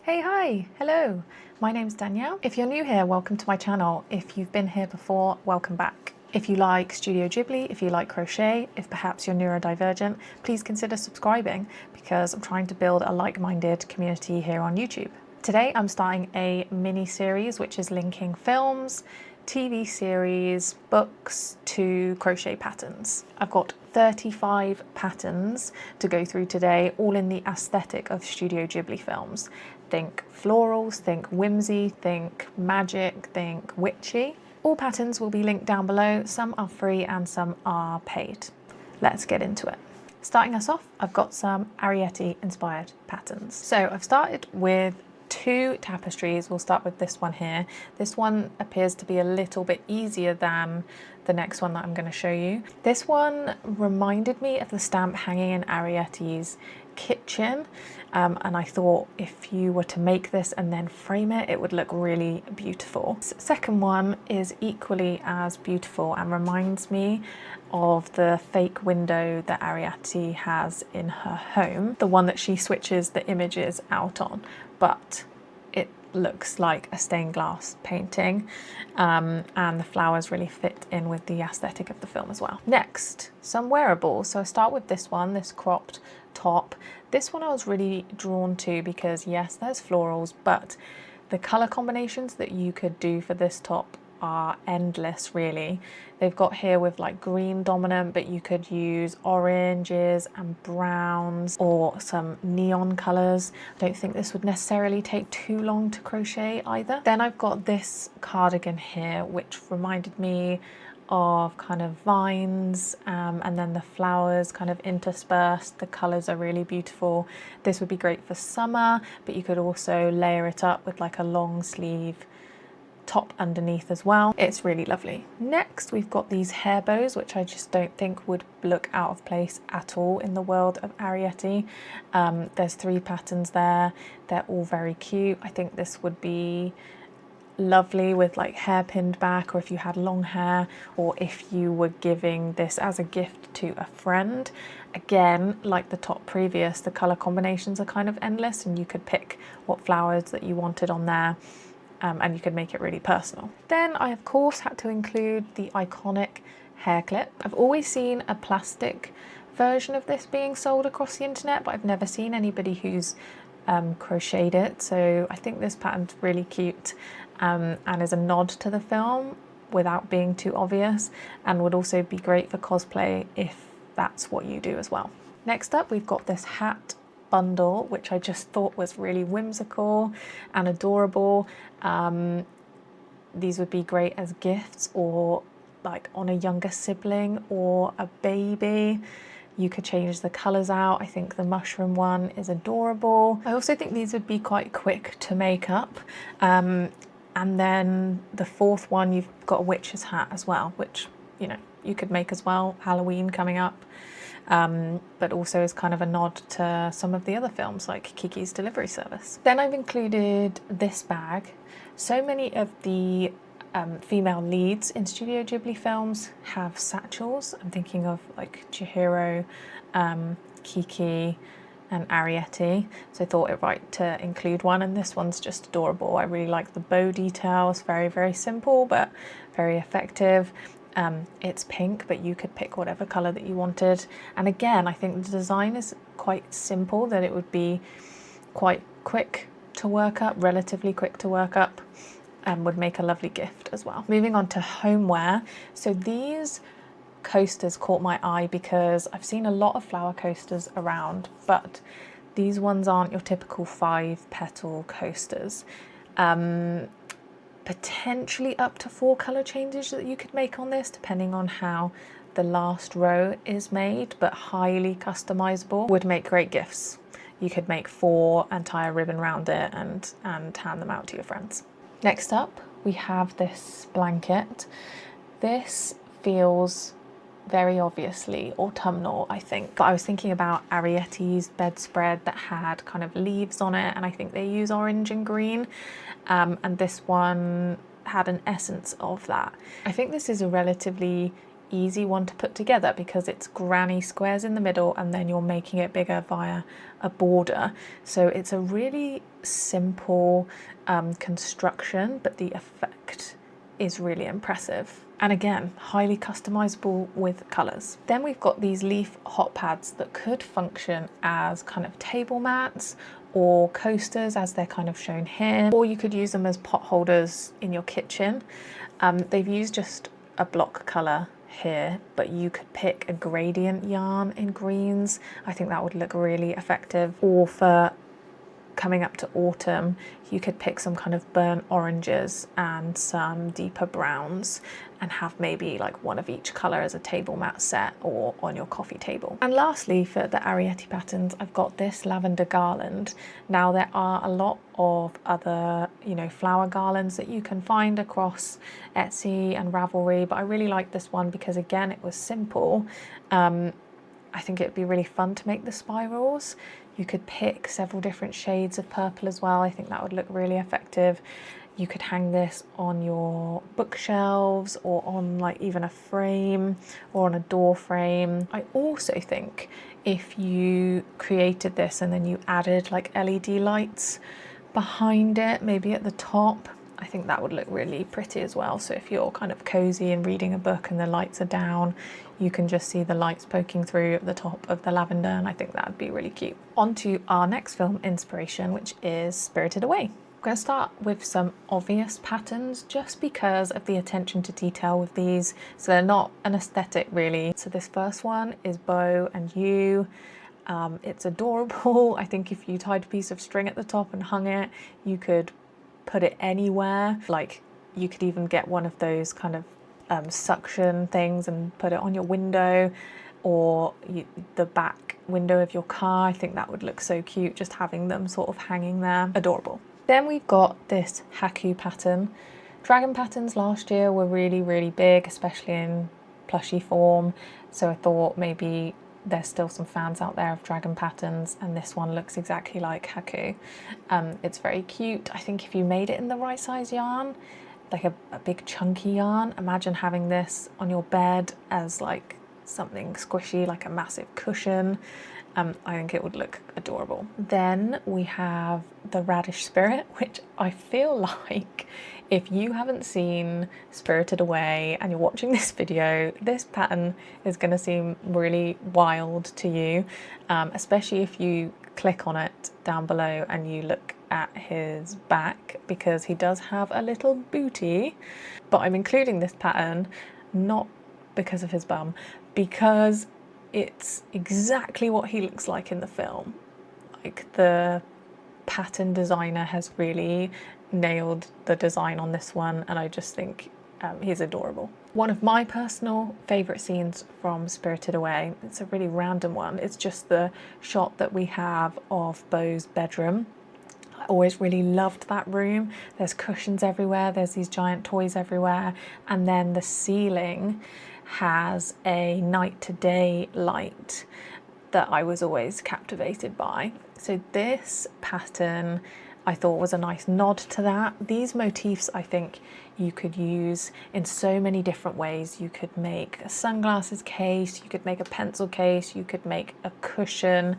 Hey, hi, hello. My name's Danielle. If you're new here, welcome to my channel. If you've been here before, welcome back. If you like Studio Ghibli, if you like crochet, if perhaps you're neurodivergent, please consider subscribing because I'm trying to build a like-minded community here on YouTube. Today I'm starting a mini-series which is linking films, TV series, books to crochet patterns. I've got 35 patterns to go through today, all in the aesthetic of Studio Ghibli films. Think florals, think whimsy, think magic, think witchy. All patterns will be linked down below. Some are free and some are paid. Let's get into it. Starting us off, I've got some Arrietty inspired patterns. So I've started with two tapestries. We'll start with this one here. This one appears to be a little bit easier than the next one that I'm going to show you. This one reminded me of the stamp hanging in Arrietty's kitchen, and I thought if you were to make this and then frame it, it would look really beautiful. Second one is equally as beautiful and reminds me of the fake window that Arrietty has in her home, the one that she switches the images out on, but it looks like a stained glass painting, and the flowers really fit in with the aesthetic of the film as well. Next, some wearables. So I start with this one, this cropped top. This one I was really drawn to because yes, there's florals, but the color combinations that you could do for this top are endless really. They've got here with like green dominant, but you could use oranges and browns or some neon colors. I don't think this would necessarily take too long to crochet either. Then I've got this cardigan here, which reminded me of kind of vines, and then the flowers kind of interspersed. The colors are really beautiful. This would be great for summer, but you could also layer it up with like a long sleeve top underneath as well. It's really lovely. Next, we've got these hair bows, which I just don't think would look out of place at all in the world of Arrietty. There's 3 patterns there. They're all very cute. I think this would be lovely with like hair pinned back, or if you had long hair, or if you were giving this as a gift to a friend. Again, like the top previous, the color combinations are kind of endless and you could pick what flowers that you wanted on there. And you could make it really personal. Then I of course had to include the iconic hair clip. I've always seen a plastic version of this being sold across the internet, but I've never seen anybody who's crocheted it. So I think this pattern's really cute, and is a nod to the film without being too obvious, and would also be great for cosplay if that's what you do as well. Next up, we've got this hat bundle, which I just thought was really whimsical and adorable. These would be great as gifts or like on a younger sibling or a baby. You could change the colours out. I think the mushroom one is adorable. I also think these would be quite quick to make up. And then the fourth one, you've got a witch's hat as well, which, you know, you could make as well. Halloween coming up. But also is kind of a nod to some of the other films like Kiki's Delivery Service. Then I've included this bag. So many of the female leads in Studio Ghibli films have satchels. I'm thinking of like Chihiro, Kiki and Arrietty, so I thought it right to include one, and this one's just adorable. I really like the bow details, very, very simple but very effective. It's pink, but you could pick whatever color that you wanted. And again, I think the design is quite simple, that it would be quite quick to work up, relatively quick to work up, and would make a lovely gift as well. Moving on to homeware. So these coasters caught my eye because I've seen a lot of flower coasters around, but these ones aren't your typical 5-petal coasters. Potentially up to 4 color changes that you could make on this, depending on how the last row is made, but highly customizable. Would make great gifts. You could make 4 and tie a ribbon around it and hand them out to your friends. Next up, we have this blanket. This feels very obviously autumnal, I think. But I was thinking about Arrietty's bedspread that had kind of leaves on it, and I think they use orange and green. And this one had an essence of that. I think this is a relatively easy one to put together because it's granny squares in the middle and then you're making it bigger via a border. So it's a really simple construction, but the effect is really impressive. And again, highly customizable with colors. Then we've got these leaf hot pads that could function as kind of table mats or coasters, as they're kind of shown here, or you could use them as pot holders in your kitchen. They've used just a block color here, but you could pick a gradient yarn in greens. I think that would look really effective. Or for coming up to autumn, you could pick some kind of burnt oranges and some deeper browns and have maybe like one of each colour as a table mat set or on your coffee table. And lastly, for the Arrietty patterns, I've got this lavender garland. Now there are a lot of other, you know, flower garlands that you can find across Etsy and Ravelry, but I really like this one because again, it was simple. I think it'd be really fun to make the spirals. You could pick several different shades of purple as well. I think that would look really effective. You could hang this on your bookshelves or on like even a frame or on a door frame. I also think if you created this and then you added like LED lights behind it, maybe at the top, I think that would look really pretty as well. So if you're kind of cozy and reading a book and the lights are down, you can just see the lights poking through at the top of the lavender, and I think that would be really cute. On to our next film inspiration, which is Spirited Away. I'm going to start with some obvious patterns just because of the attention to detail with these. So they're not an aesthetic really. So this first one is Bo and You. It's adorable. I think if you tied a piece of string at the top and hung it, you could put it anywhere. Like you could even get one of those kind of suction things and put it on your window or the back window of your car. I think that would look so cute, just having them sort of hanging there. Adorable. Then we've got this Haku pattern. Dragon patterns last year were really, really big, especially in plushie form. So I thought maybe there's still some fans out there of dragon patterns, and this one looks exactly like Haku. It's very cute. I think if you made it in the right size yarn, like a big chunky yarn, imagine having this on your bed as like something squishy, like a massive cushion. I think it would look adorable. Then we have the Radish Spirit, which I feel like if you haven't seen Spirited Away and you're watching this video, this pattern is going to seem really wild to you, especially if you click on it down below and you look at his back, because he does have a little booty. But I'm including this pattern not because of his bum, because it's exactly what he looks like in the film. Like the pattern designer has really nailed the design on this one, and I just think he's adorable. One of my personal favourite scenes from Spirited Away, it's a really random one, it's just the shot that we have of Bo's bedroom. I always really loved that room. There's cushions everywhere, there's these giant toys everywhere, and then the ceiling has a night to day light that I was always captivated by. So this pattern I thought was a nice nod to that. These motifs I think you could use in so many different ways. You could make a sunglasses case, you could make a pencil case, you could make a cushion,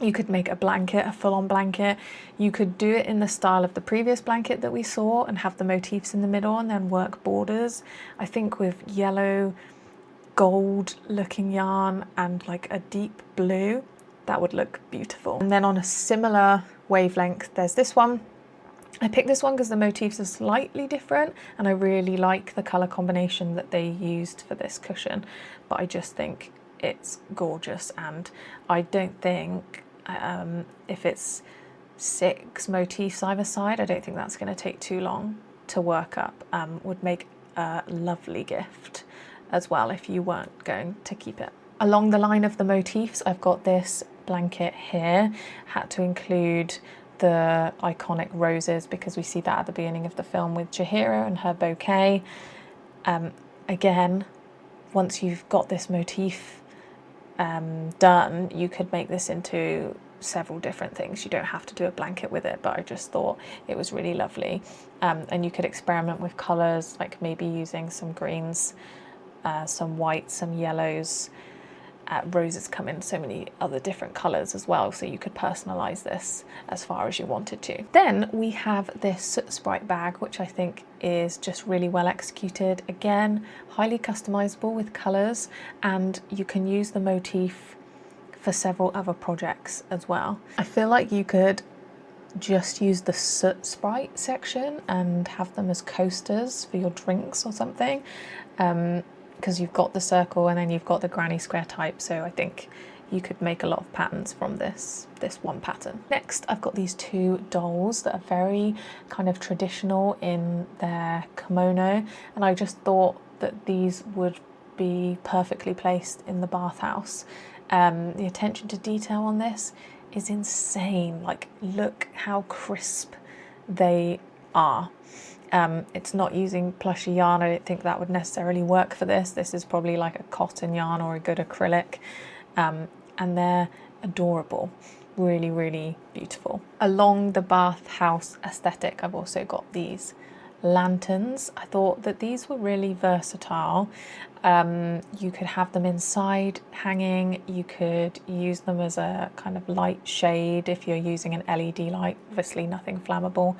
you could make a blanket, a full-on blanket. You could do it in the style of the previous blanket that we saw and have the motifs in the middle and then work borders. I think with yellow, gold looking yarn and like a deep blue, that would look beautiful. And then on a similar wavelength, there's this one. I picked this one because the motifs are slightly different and I really like the colour combination that they used for this cushion, but I just think it's gorgeous, and I don't think if it's 6 motifs either side, I don't think that's going to take too long to work up. Would make a lovely gift as well if you weren't going to keep it. Along the line of the motifs, I've got this blanket here. Had to include the iconic roses because we see that at the beginning of the film with Chihiro and her bouquet. Again, once you've got this motif done, you could make this into several different things. You don't have to do a blanket with it, but I just thought it was really lovely. And you could experiment with colours, like maybe using some greens, some whites, some yellows. Roses come in so many other different colours as well, so you could personalise this as far as you wanted to. Then we have this soot sprite bag, which I think is just really well executed. Again, highly customisable with colours, and you can use the motif for several other projects as well. I feel like you could just use the soot sprite section and have them as coasters for your drinks or something. Because you've got the circle and then you've got the granny square type, so I think you could make a lot of patterns from this one pattern. Next, I've got these two dolls that are very kind of traditional in their kimono, and I just thought that these would be perfectly placed in the bathhouse. The attention to detail on this is insane. Like, look how crisp they are. It's not using plushy yarn. I don't think that would necessarily work for this. This is probably like a cotton yarn or a good acrylic. And they're adorable. Really, really beautiful. Along the bathhouse aesthetic, I've also got these lanterns. I thought that these were really versatile. You could have them inside hanging. You could use them as a kind of light shade if you're using an LED light. Obviously nothing flammable.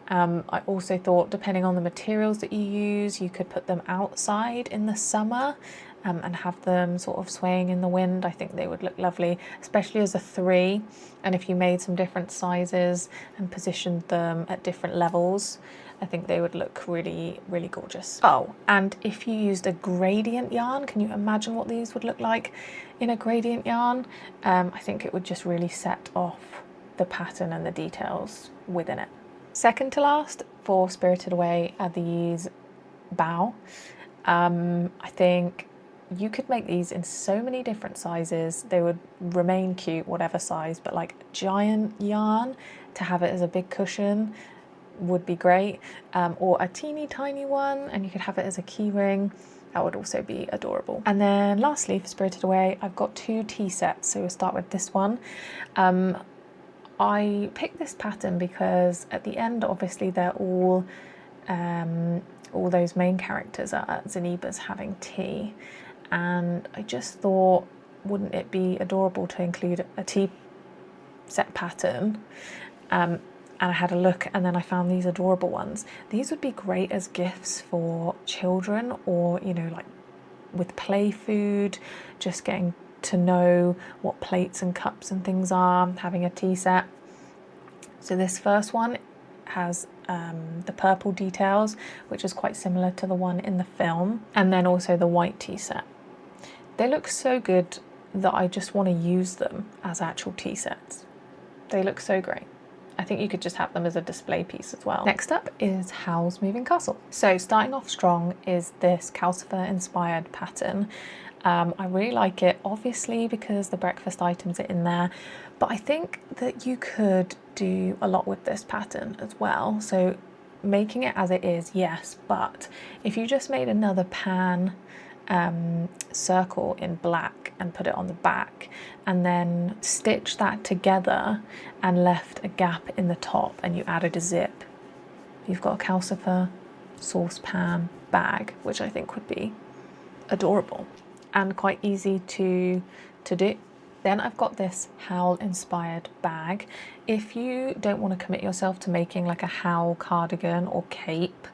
I also thought, depending on the materials that you use, you could put them outside in the summer and have them sort of swaying in the wind. I think they would look lovely, especially as a 3. And if you made some different sizes and positioned them at different levels, I think they would look really, really gorgeous. Oh, and if you used a gradient yarn, can you imagine what these would look like in a gradient yarn? I think it would just really set off the pattern and the details within it. Second to last for Spirited Away are these bow. I think you could make these in so many different sizes. They would remain cute whatever size, but like giant yarn to have it as a big cushion would be great, or a teeny tiny one and you could have it as a key ring. That would also be adorable. And then lastly for Spirited Away, I've got 2 tea sets. So we'll start with this one. I picked this pattern because at the end, obviously, they're all those main characters are at Zeniba's having tea, and I just thought, wouldn't it be adorable to include a tea set pattern? And I had a look, and then I found these adorable ones. These would be great as gifts for children, or you know, like with play food, just getting to know what plates and cups and things are, having a tea set. So this first one has the purple details, which is quite similar to the one in the film, and then also the white tea set. They look so good that I just want to use them as actual tea sets. They look so great. I think you could just have them as a display piece as well. Next up is Howl's Moving Castle. So starting off strong is this Calcifer inspired pattern. I really like it, obviously, because the breakfast items are in there, but I think that you could do a lot with this pattern as well. So making it as it is, yes, but if you just made another pan circle in black and put it on the back and then stitch that together and left a gap in the top and you added a zip, you've got a Calcifer saucepan bag, which I think would be adorable and quite easy to do. Then I've got this Howl inspired bag. If you don't want to commit yourself to making like a Howl cardigan or cape,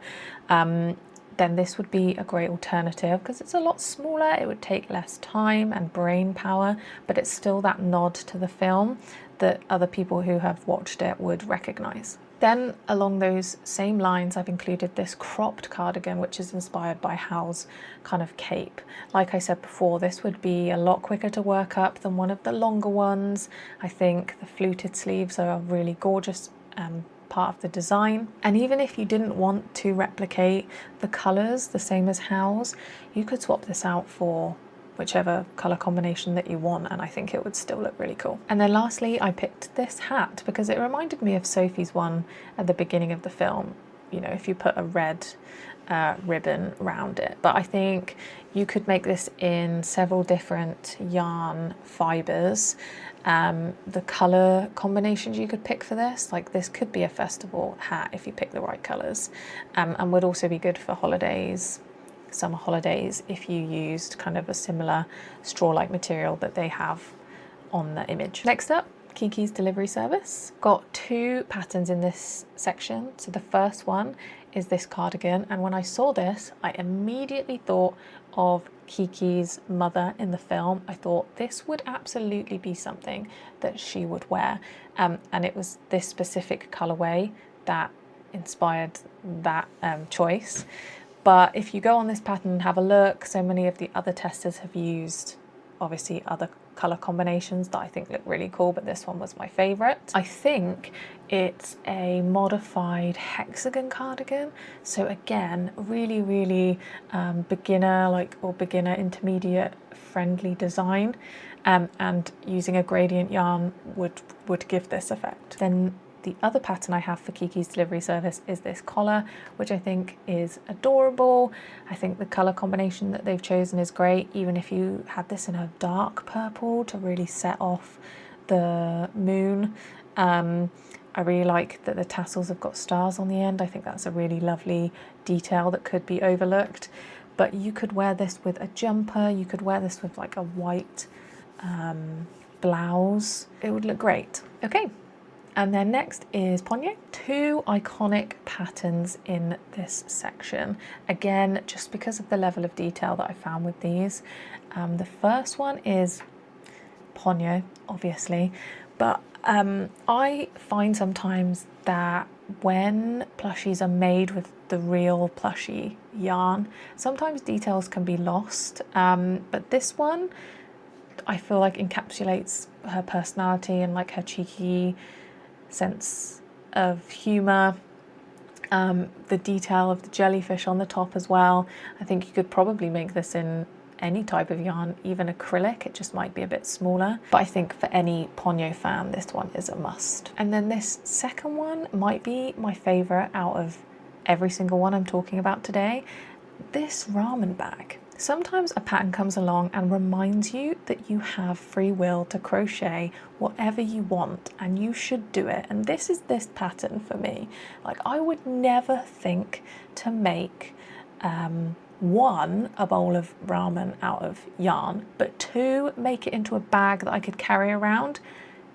then this would be a great alternative because it's a lot smaller, it would take less time and brain power, but it's still that nod to the film that other people who have watched it would recognize. Then along those same lines, I've included this cropped cardigan, which is inspired by Howl's kind of cape. Like I said before, this would be a lot quicker to work up than one of the longer ones. I think the fluted sleeves are a really gorgeous part of the design. And even if you didn't want to replicate the colours the same as Howl's, you could swap this out for whichever colour combination that you want, and I think it would still look really cool. And then lastly, I picked this hat because it reminded me of Sophie's one at the beginning of the film. You know, if you put a red ribbon around it. But I think you could make this in several different yarn fibres. The colour combinations you could pick for this, like this could be a festival hat if you pick the right colours, and would also be good for holidays, summer holidays, if you used kind of a similar straw-like material that they have on the image. Next up, Kiki's delivery service. Got two patterns in this section. So the first one is this cardigan, and when I saw this, I immediately thought of Kiki's mother in the film. I thought this would absolutely be something that she would wear, and it was this specific colorway that inspired that choice. But if you go on this pattern and have a look, so many of the other testers have used obviously other color combinations that I think look really cool, but this one was my favorite. I think it's a modified hexagon cardigan, so again, really beginner or beginner intermediate friendly design, and using a gradient yarn would give this effect. Then the other pattern I have for Kiki's delivery service is this collar, which I think is adorable. I think the colour combination that they've chosen is great, even if you had this in a dark purple to really set off the moon. I really like that the tassels have got stars on the end. I think that's a really lovely detail that could be overlooked. But you could wear this with a jumper, you could wear this with like a white blouse. It would look great. Okay. And then next is Ponyo. Two iconic patterns in this section. Again, just because of the level of detail that I found with these. The first one is Ponyo, obviously, but I find sometimes that when plushies are made with the real plushie yarn, sometimes details can be lost, but this one I feel like encapsulates her personality and like her cheeky sense of humour. The detail of the jellyfish on the top as well. I think you could probably make this in any type of yarn, even acrylic. It just might be a bit smaller, but I think for any Ponyo fan this one is a must. And then this second one might be my favourite out of every single one I'm talking about today. This ramen bag. Sometimes a pattern comes along and reminds you that you have free will to crochet whatever you want and you should do it. And this is this pattern for me. Like, I would never think to make one, a bowl of ramen out of yarn, but two, make it into a bag that I could carry around.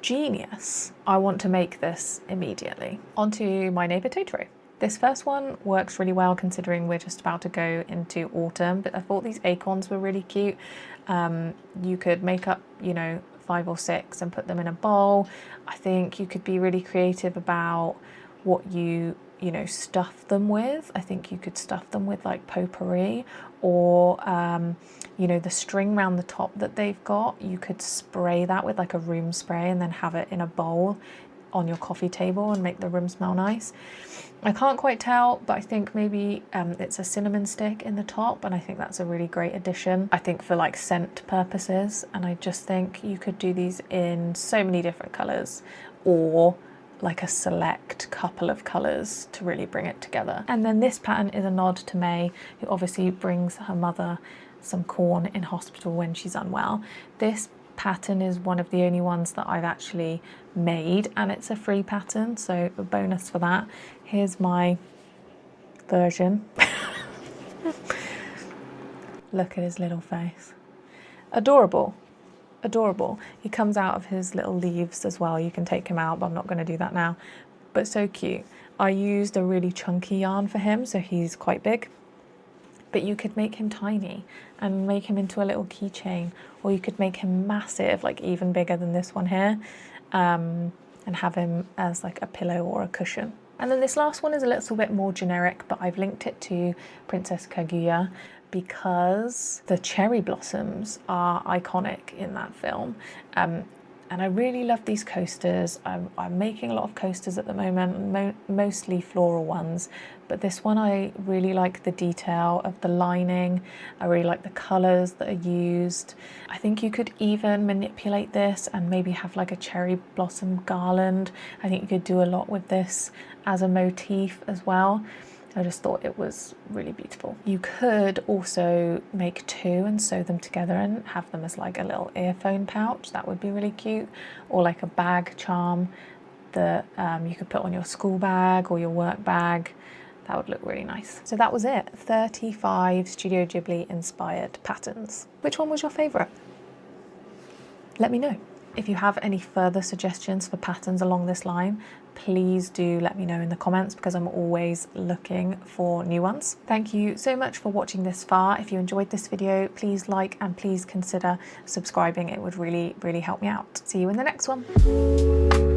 Genius. I want to make this immediately. Onto my Neighbor Totoro. This first one works really well considering we're just about to go into autumn, but I thought these acorns were really cute. You could make up, 5 or 6 and put them in a bowl. I think you could be really creative about what you stuff them with. I think you could stuff them with like potpourri or, the string around the top that they've got. You could spray that with like a room spray and then have it in a bowl on your coffee table and make the room smell nice. I can't quite tell, but I think maybe it's a cinnamon stick in the top, and I think that's a really great addition. I think for like scent purposes, and I just think you could do these in so many different colours or like a select couple of colours to really bring it together. And then this pattern is a nod to May, who obviously brings her mother some corn in hospital when she's unwell. This pattern is one of the only ones that I've actually made, and it's a free pattern, so a bonus for that. Here's my version. Look at his little face. Adorable. Adorable. He comes out of his little leaves as well. You can take him out, but I'm not going to do that now. But so cute. I used a really chunky yarn for him, so he's quite big. But you could make him tiny and make him into a little keychain, or you could make him massive, like even bigger than this one here, and have him as like a pillow or a cushion. And then this last one is a little bit more generic, but I've linked it to Princess Kaguya because the cherry blossoms are iconic in that film. And I really love these coasters. I'm making a lot of coasters at the moment, mostly floral ones, but this one I really like the detail of the lining. I really like the colours that are used. I think you could even manipulate this and maybe have like a cherry blossom garland. I think you could do a lot with this as a motif as well. I just thought it was really beautiful. You could also make two and sew them together and have them as like a little earphone pouch. That would be really cute. Or like a bag charm that you could put on your school bag or your work bag. That would look really nice. So that was it, 35 Studio Ghibli inspired patterns. Which one was your favourite? Let me know. If you have any further suggestions for patterns along this line, please do let me know in the comments, because I'm always looking for new ones. Thank you so much for watching this far. If you enjoyed this video, please like and please consider subscribing. It would really, really help me out. See you in the next one.